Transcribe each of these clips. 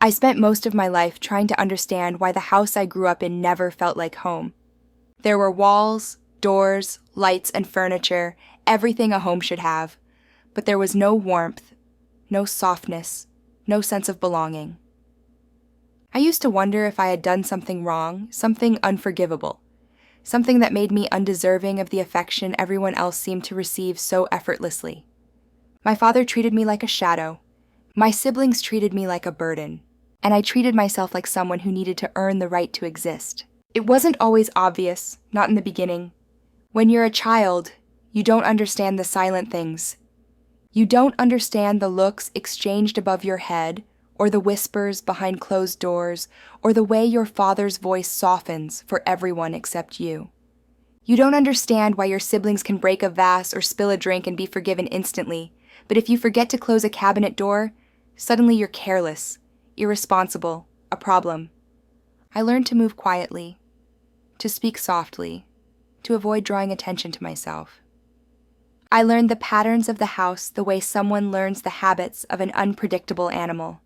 I spent most of my life trying to understand why the house I grew up in never felt like home. There were walls, doors, lights, and furniture, everything a home should have, but there was no warmth, no softness, no sense of belonging. I used to wonder if I had done something wrong, something unforgivable, something that made me undeserving of the affection everyone else seemed to receive so effortlessly. My father treated me like a shadow. My siblings treated me like a burden, and I treated myself like someone who needed to earn the right to exist. It wasn't always obvious, not in the beginning. When you're a child, you don't understand the silent things. You don't understand the looks exchanged above your head, or the whispers behind closed doors, or the way your father's voice softens for everyone except you. You don't understand why your siblings can break a vase or spill a drink and be forgiven instantly, but if you forget to close a cabinet door, suddenly you're careless, irresponsible, a problem. I learned to move quietly, to speak softly, to avoid drawing attention to myself. I learned the patterns of the house the way someone learns the habits of an unpredictable animal.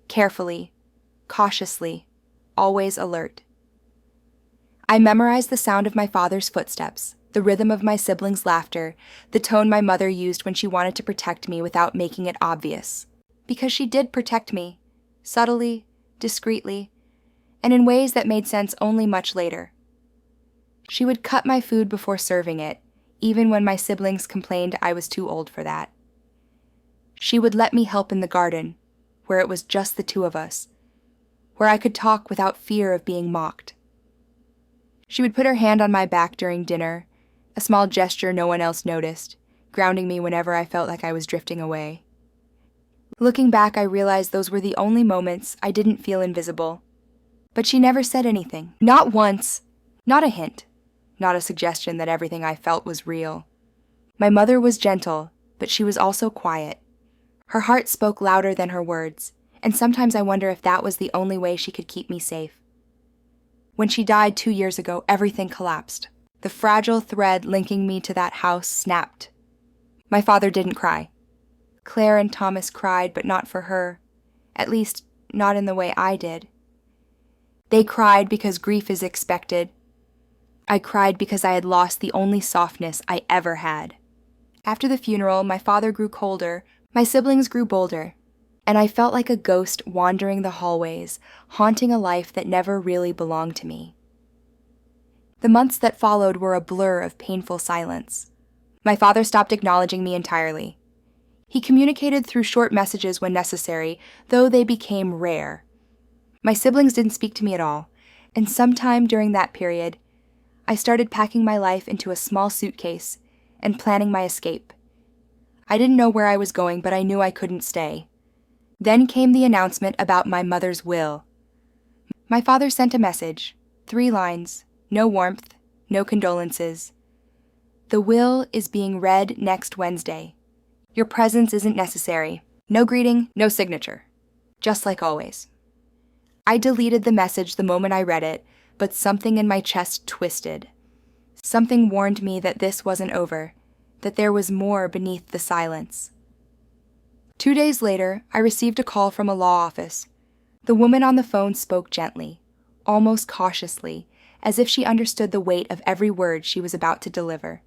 Carefully, cautiously, always alert. I memorized the sound of my father's footsteps, the rhythm of my siblings' laughter, the tone my mother used when she wanted to protect me without making it obvious. Because she did protect me, subtly, discreetly, and in ways that made sense only much later. She would cut my food before serving it, even when my siblings complained I was too old for that. She would let me help in the garden, where it was just the two of us, where I could talk without fear of being mocked. She would put her hand on my back during dinner, a small gesture no one else noticed, grounding me whenever I felt like I was drifting away. Looking back, I realized those were the only moments I didn't feel invisible. But she never said anything. Not once. Not a hint. Not a suggestion that everything I felt was real. My mother was gentle, but she was also quiet. Her heart spoke louder than her words, and sometimes I wonder if that was the only way she could keep me safe. When she died 2 years ago, everything collapsed. The fragile thread linking me to that house snapped. My father didn't cry. Claire and Thomas cried, but not for her. At least, not in the way I did. They cried because grief is expected. I cried because I had lost the only softness I ever had. After the funeral, my father grew colder, my siblings grew bolder, and I felt like a ghost wandering the hallways, haunting a life that never really belonged to me. The months that followed were a blur of painful silence. My father stopped acknowledging me entirely. He communicated through short messages when necessary, though they became rare. My siblings didn't speak to me at all, and sometime during that period, I started packing my life into a small suitcase and planning my escape. I didn't know where I was going, but I knew I couldn't stay. Then came the announcement about my mother's will. My father sent a message, 3 lines, no warmth, no condolences. The will is being read next Wednesday. Your presence isn't necessary. No greeting, no signature. Just like always. I deleted the message the moment I read it, but something in my chest twisted. Something warned me that this wasn't over, that there was more beneath the silence. 2 days later, I received a call from a law office. The woman on the phone spoke gently, almost cautiously, as if she understood the weight of every word she was about to deliver.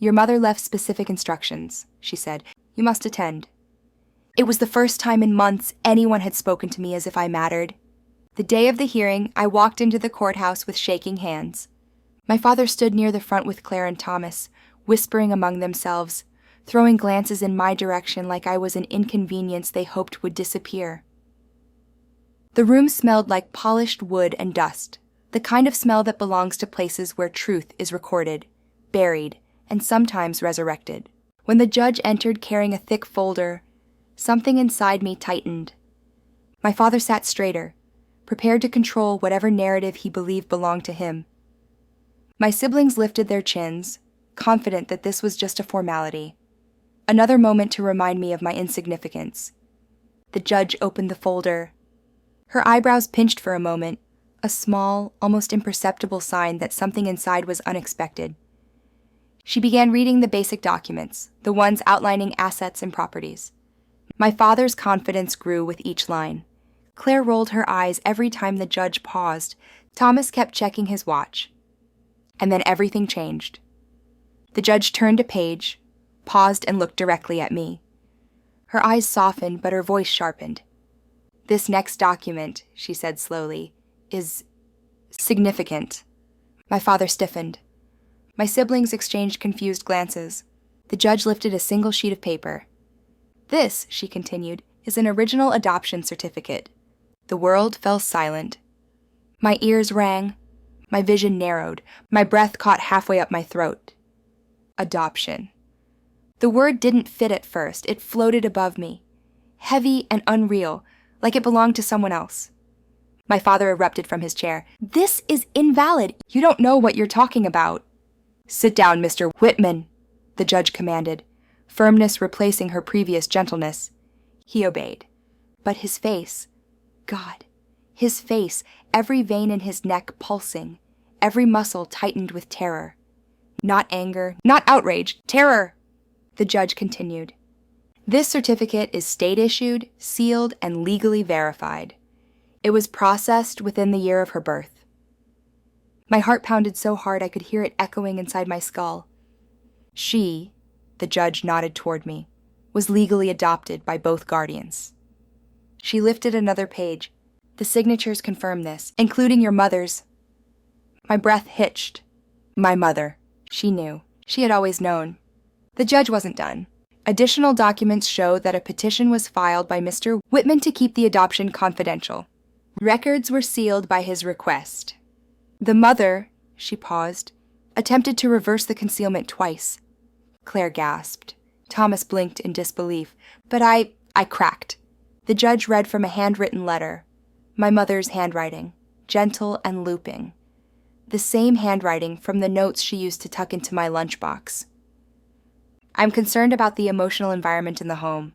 "Your mother left specific instructions," she said. "You must attend." It was the first time in months anyone had spoken to me as if I mattered. The day of the hearing, I walked into the courthouse with shaking hands. My father stood near the front with Claire and Thomas, whispering among themselves, throwing glances in my direction like I was an inconvenience they hoped would disappear. The room smelled like polished wood and dust, the kind of smell that belongs to places where truth is recorded, buried, and sometimes resurrected. When the judge entered carrying a thick folder, something inside me tightened. My father sat straighter, prepared to control whatever narrative he believed belonged to him. My siblings lifted their chins, confident that this was just a formality. Another moment to remind me of my insignificance. The judge opened the folder. Her eyebrows pinched for a moment, a small, almost imperceptible sign that something inside was unexpected. She began reading the basic documents, the ones outlining assets and properties. My father's confidence grew with each line. Claire rolled her eyes every time the judge paused. Thomas kept checking his watch. And then everything changed. The judge turned a page, paused, and looked directly at me. Her eyes softened, but her voice sharpened. "This next document," she said slowly, "is significant." My father stiffened. My siblings exchanged confused glances. The judge lifted a single sheet of paper. "This," she continued, "is an original adoption certificate." The world fell silent. My ears rang. My vision narrowed. My breath caught halfway up my throat. Adoption. The word didn't fit at first. It floated above me, heavy and unreal, like it belonged to someone else. My father erupted from his chair. "This is invalid. You don't know what you're talking about." "Sit down, Mr. Whitman," the judge commanded, firmness replacing her previous gentleness. He obeyed. But his face, God, his face, every vein in his neck pulsing, every muscle tightened with terror. Not anger, not outrage, terror. The judge continued. "This certificate is state-issued, sealed, and legally verified. It was processed within the year of her birth." My heart pounded so hard I could hear it echoing inside my skull. She, the judge nodded toward me, was legally adopted by both guardians. She lifted another page. "The signatures confirm this, including your mother's." My breath hitched. My mother. She knew. She had always known. The judge wasn't done. Additional documents show that a petition was filed by Mr. Whitman to keep the adoption confidential. Records were sealed by his request. The mother, she paused, attempted to reverse the concealment twice. Claire gasped. Thomas blinked in disbelief, but I cracked. The judge read from a handwritten letter, my mother's handwriting, gentle and looping. The same handwriting from the notes she used to tuck into my lunchbox. "I'm concerned about the emotional environment in the home.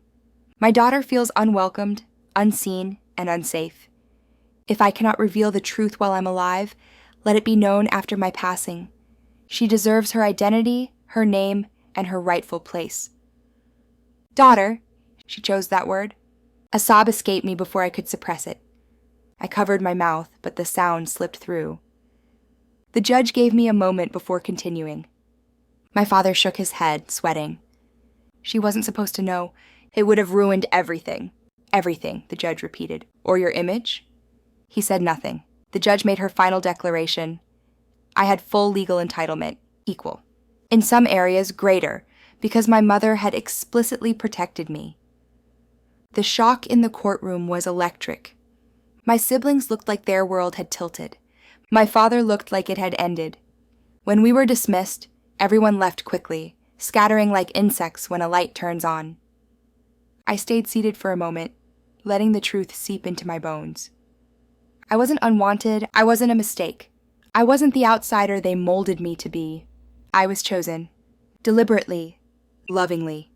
My daughter feels unwelcomed, unseen, and unsafe. If I cannot reveal the truth while I'm alive, let it be known after my passing. She deserves her identity, her name, and her rightful place." "Daughter," she chose that word. A sob escaped me before I could suppress it. I covered my mouth, but the sound slipped through. The judge gave me a moment before continuing. My father shook his head, sweating. "She wasn't supposed to know. It would have ruined everything." "Everything," the judge repeated. "Or your image?" He said nothing. The judge made her final declaration. I had full legal entitlement, equal. In some areas, greater, because my mother had explicitly protected me. The shock in the courtroom was electric. My siblings looked like their world had tilted. My father looked like it had ended. When we were dismissed, everyone left quickly, scattering like insects when a light turns on. I stayed seated for a moment, letting the truth seep into my bones. I wasn't unwanted. I wasn't a mistake. I wasn't the outsider they molded me to be. I was chosen, deliberately, lovingly,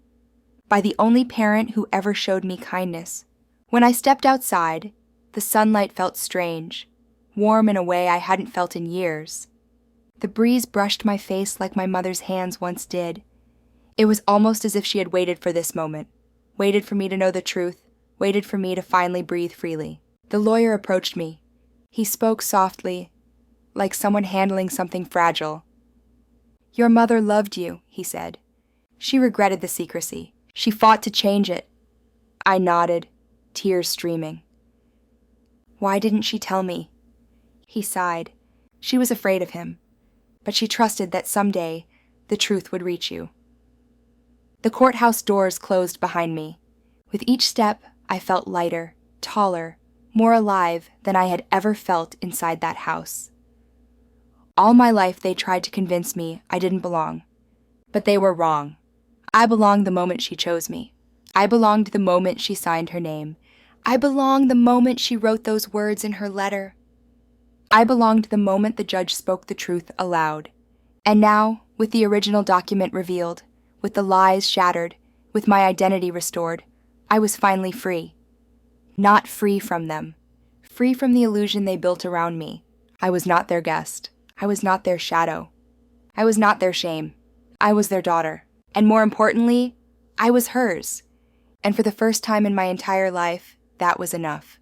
by the only parent who ever showed me kindness. When I stepped outside, the sunlight felt strange, warm in a way I hadn't felt in years. The breeze brushed my face like my mother's hands once did. It was almost as if she had waited for this moment, waited for me to know the truth, waited for me to finally breathe freely. The lawyer approached me. He spoke softly, like someone handling something fragile. "Your mother loved you," he said. "She regretted the secrecy. She fought to change it." I nodded, tears streaming. "Why didn't she tell me?" He sighed. She was afraid of him, but she trusted that someday the truth would reach you. The courthouse doors closed behind me. With each step, I felt lighter, taller, more alive than I had ever felt inside that house. All my life they tried to convince me I didn't belong, but they were wrong. I belonged the moment she chose me. I belonged the moment she signed her name. I belonged the moment she wrote those words in her letter. I belonged the moment the judge spoke the truth aloud. And now, with the original document revealed, with the lies shattered, with my identity restored, I was finally free. Not free from them. Free from the illusion they built around me. I was not their guest. I was not their shadow. I was not their shame. I was their daughter. And more importantly, I was hers. And for the first time in my entire life, that was enough.